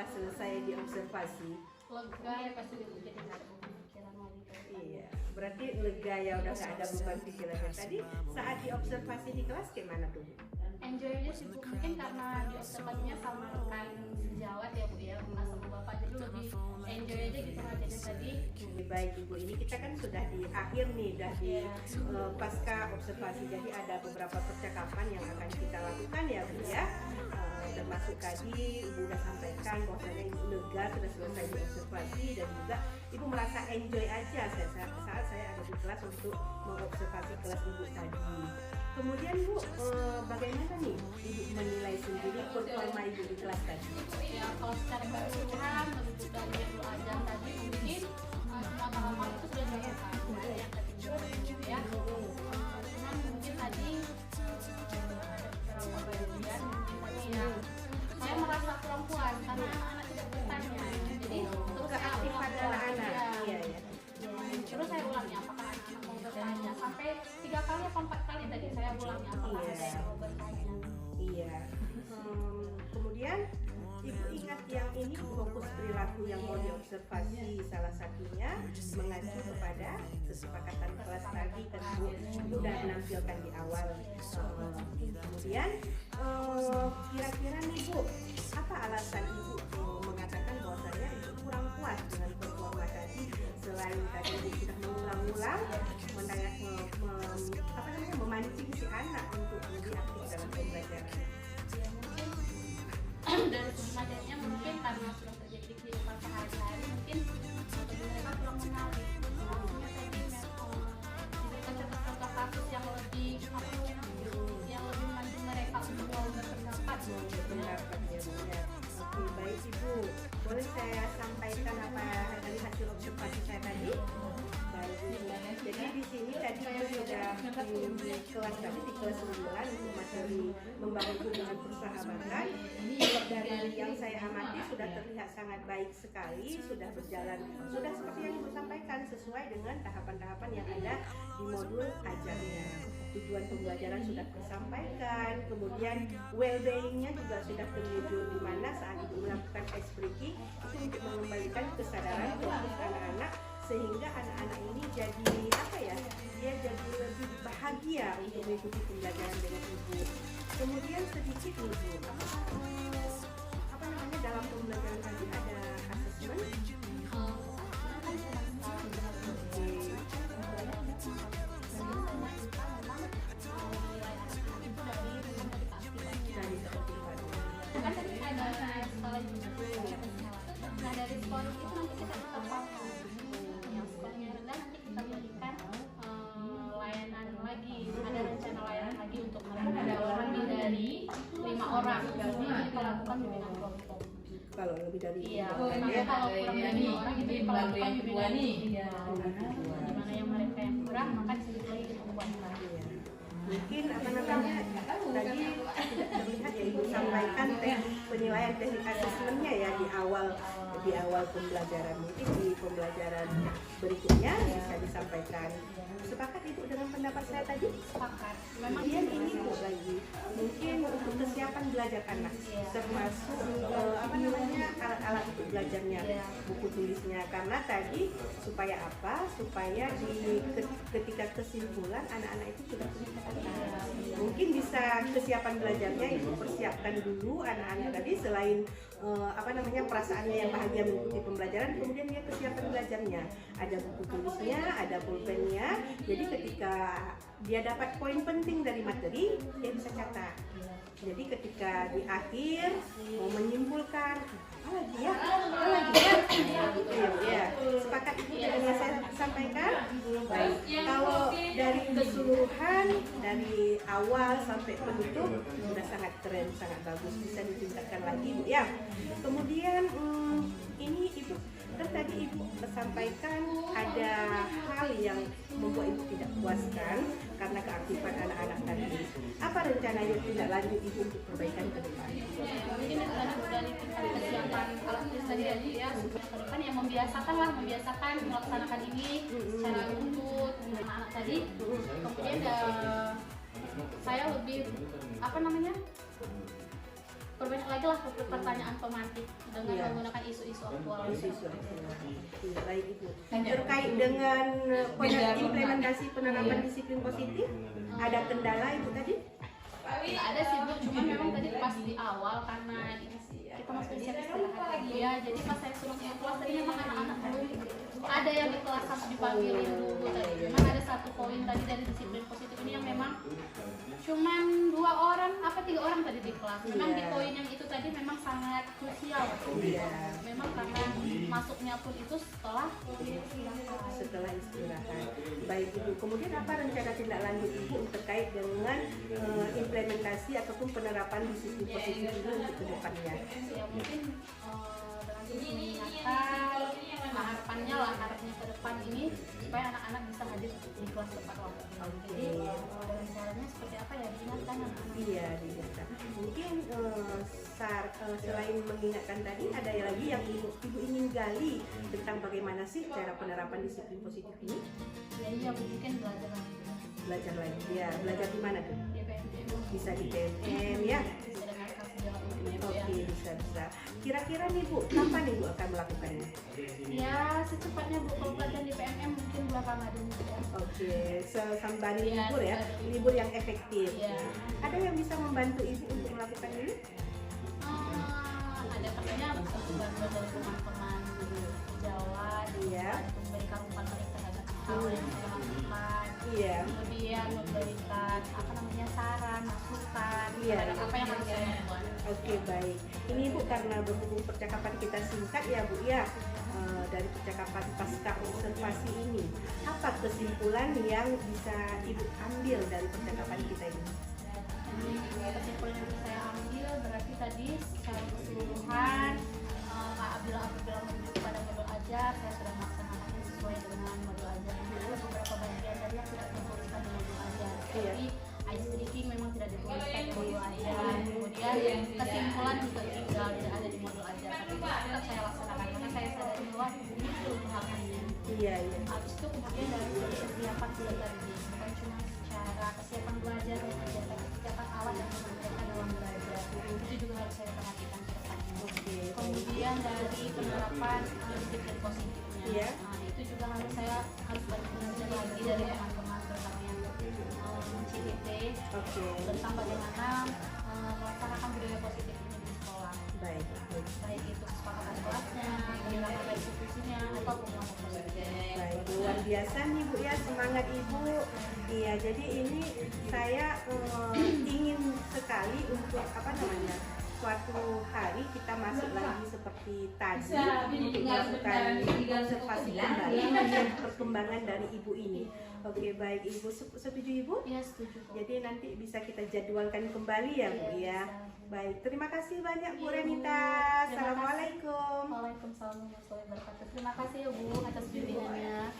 selesai diobservasi? Lega ya, pasti jadi nggak ada pemikiran lagi. Iya, berarti lega ya, udah nggak ada beban pikirannya. Tadi saat diobservasi di kelas gimana tuh? Enjoy aja sih Bu, mungkin karena diobservasinya sama rekan sejawat ya Bu ya, Mas sama Bapak, jadi lebih enjoy aja gitu ngajarin tadi. Baik Ibu, ini kita kan sudah di akhir nih, udah di pasca observasi, jadi ada beberapa percakapan yang akan kita lakukan ya Bu ya. Termasuk tadi Ibu udah sampaikan bahwasanya Ibu lega sudah selesai diobservasi dan juga Ibu merasa enjoy aja saat saya ada di kelas untuk mengobservasi kelas Ibu tadi. Kemudian Bu, bagaimana nih Ibu menilai sendiri performa Ibu di kelas tadi? Ya kalau secara keseluruhan lebih dari yang belajar tadi mungkin semua tahapan itu sudah dilakukan yang tadi ya. Cuman mungkin tadi ada beberapa bagian mungkin tadi yang saya merasa kurang puas karena anak-anak tidak bertanya. Jadi terus saya ulang anak-anak. Iya ya. Terus saya ulangnya apakah anak-anak mau bertanya sampai 3 kali atau 4 kali tadi saya ulangnya apakah ada yang mau bertanya. Iya. Kemudian Ibu ingat yang ini fokus perilaku yang mau diobservasi, salah satunya mengacu kepada kesepakatan kelas tadi kan Ibu sudah menampilkan di awal. Kemudian kira-kira nih Bu, apa alasan Ibu mengatakan bahwasanya Ibu kurang puas dengan performa tadi, selain tadi Ibu sudah mengulang-ulang memancing si anak untuk lebih aktif dalam pembelajaran? Dari segi materinya mungkin karena sudah terjadi kehidupan sehari-hari mungkin bagi mereka kurang menarik. Maksudnya tadi diberikan contoh kasus yang lebih membantu mereka untuk mau berpendapat. Ya Bu ya. Oke, baik Ibu, boleh saya sampaikan apa dari hasil observasi saya tadi? Baik Ibu. Jadi di sini tadi Ibu sudah di kelas tadi di kelas 9 untuk materi membangun hubungan persahabatan. Dari yang saya amati sudah terlihat sangat baik sekali, sudah berjalan, sudah seperti yang Ibu sampaikan sesuai dengan tahapan-tahapan yang ada di modul ajarnya. Tujuan pembelajaran sudah tersampaikan, kemudian well-being-nya juga sudah terwujud, di mana saat Ibu melakukan ice breaking itu untuk mengembalikan kesadaran fokus anak-anak sehingga anak-anak ini jadi apa ya? Dia jadi lebih bahagia untuk mengikuti pembelajaran dengan Ibu. Kemudian sedikit nih Bu, apa namanya dalam pembelajaran tadi ada asesmen. Kan tadi ada skala juga. Nah dari skor itu nanti kita tetapkan yang skornya rendah nanti kita berikan layanan lagi, ada rencana layanan lagi untuk mereka ada lebih dari 5 orang jadi kita lakukan bimbingan kelompok. Kalau lebih dari kalau kurang dari 5 orang itu kita lakukan bimbingan dimana yang mereka yang kurang maka sedikit lagi kita buatkan. Mungkin apa namanya tadi tidak terlihat ya Ibu sampaikan penilaian teknik asesmennya ya di awal pembelajaran, mungkin di pembelajaran berikutnya bisa disampaikan. Sepakat Ibu dengan pendapat saya tadi? Sepakat. Memang ini Bu lagi mungkin untuk kesiapan belajar anak termasuk apa namanya alat-alat untuk belajarnya, buku tulisnya, karena tadi supaya apa? Supaya ketika kesimpulan anak-anak itu sudah punya kata-kata. Mungkin bisa kesiapan belajarnya Ibu persiapkan dulu anak-anak tadi selain apa namanya perasaannya yang bahagia mengikuti pembelajaran, kemudian dia kesiapan belajarnya, ada buku tulisnya, ada pulpennya. Jadi ketika dia dapat poin penting dari materi, dia bisa catat. Jadi ketika di akhir mau menyimpulkan apa lagi ya, sepakat itu dengan yang saya sampaikan. Baik, kalau dari keseluruhan dari awal sampai penutup sudah sangat keren, sangat bagus, bisa ditingkatkan lagi Bu ya. Kemudian ini Ibu tadi Ibu sampaikan ada hal yang membuat Ibu tidak puaskan karena keaktifan anak-anak tadi. Apa rencana Ibu tidak lanjut Ibu untuk perbaikan ke depan? Mungkin dari tingkat kesiapan alat tulis tadi ya, kan yang membiasakan melaksanakan ini secara runtut anak-anak tadi. Kemudian saya lebih apa namanya perbanyak lagi lah pertanyaan pemantik dengan Iya. menggunakan isu-isu aktual. Isu-isu. Baik Ibu. Terkait dengan implementasi penerapan disiplin positif, ada kendala Ibu tadi? Nggak ada sih Bu, cuma memang tadi pas di awal karena kita masuk di siap istirahat lagi ya, jadi pas saya suruh ke kelas tadi memang anak-anak belum ada yang di kelas harus dipanggilin dulu tadi. Memang ada satu poin tadi dari disiplin positif ini yang memang cuman 2 orang apa 3 orang tadi di kelas. Memang di poin yang itu tadi memang sangat krusial. Memang karena masuknya pun itu setelah istirahat. Baik Ibu. Kemudian apa rencana tindak lanjut Ibu terkait dengan implementasi ataupun penerapan disiplin positif ini untuk kedepannya? Ya mungkin berlanjut mengingatkan harapannya ke depan ini supaya anak-anak bisa hadir di kelas tepat waktu. Jadi dengan caranya seperti apa ya diingatkan anak-anak. Iya, diingatkan. Mungkin selain mengingatkan tadi ada lagi yang Ibu ingin gali tentang bagaimana sih cara penerapan disiplin positif ini? Ya iya mungkin belajar lagi. Belajar lagi ya, belajar di mana tuh? Di PMDM. Bisa di PMM ya? Bisa dengan kelas jalan PMDM ya. Oke, bisa. Kira-kira nih Bu, kapan Ibu akan melakukannya? Ya secepatnya Bu, kalau pelajaran di PMM mungkin bulan Ramadan ya. Oke, sembari Iya, libur ya, libur yang efektif. Iya. Ada yang bisa membantu Ibu untuk melakukan ini? Ada katanya bisa membantu dari teman-teman Jawa, Iya. memberikan umpan balik terhadap hal yang saya lakukan. Iya. Kemudian memberikan saran, masukan Iya. terhadap apa yang harus saya lakukan. Oke, baik. Ini Bu karena berhubung percakapan kita singkat ya Bu ya. Dari percakapan pasca observasi ini, apa kesimpulan yang bisa Ibu ambil dari percakapan kita ini? Jadi kesimpulan yang saya ambil berarti tadi secara keseluruhan apabila menuju kepada modul ajar, saya sudah melaksanakannya sesuai dengan modul ajar. Ada beberapa bagian tadi yang tidak dituliskan di modul ajar. Jadi ice breaking memang tidak dituliskan di modul ajar. Kemudian kesimpulan juga tidak ada di modul ajar. Tapi tetap saya laksanakan karena saya sadari bahwa ini perlu tahapannya. Iya, iya. Habis itu kemudian dari segi kesiapan belajar ini bukan cuma secara kesiapan belajar saja, tapi kesiapan alat yang mereka dalam belajar itu juga harus saya perhatikan ke depannya. Kemudian dari penerapan disiplin positifnya, Iya. Itu juga harus banyak belajar lagi dari teman-teman terutama yang CIP tentang bagaimana melaksanakan budaya positif ini di sekolah. Baik. Baik itu kesepakatan kelasnya, bagaimana diskusinya, ataupun kelompok positif. Baik, luar biasa nih Bu ya, semangat Ibu. Iya, jadi ini saya ingin sekali untuk suatu hari kita masuk lagi seperti tadi untuk melakukan observasi kembali melihat perkembangan dari Ibu ini. Oke, baik Ibu, setuju Ibu? Iya, setuju. Jadi nanti bisa kita jadwalkan kembali ya Bu ya. Baik, terima kasih banyak Bu Renita. Assalamualaikum. Waalaikumsalam warahmatullahi wabarakatuh. Terima kasih ya Bu atas bimbingannya.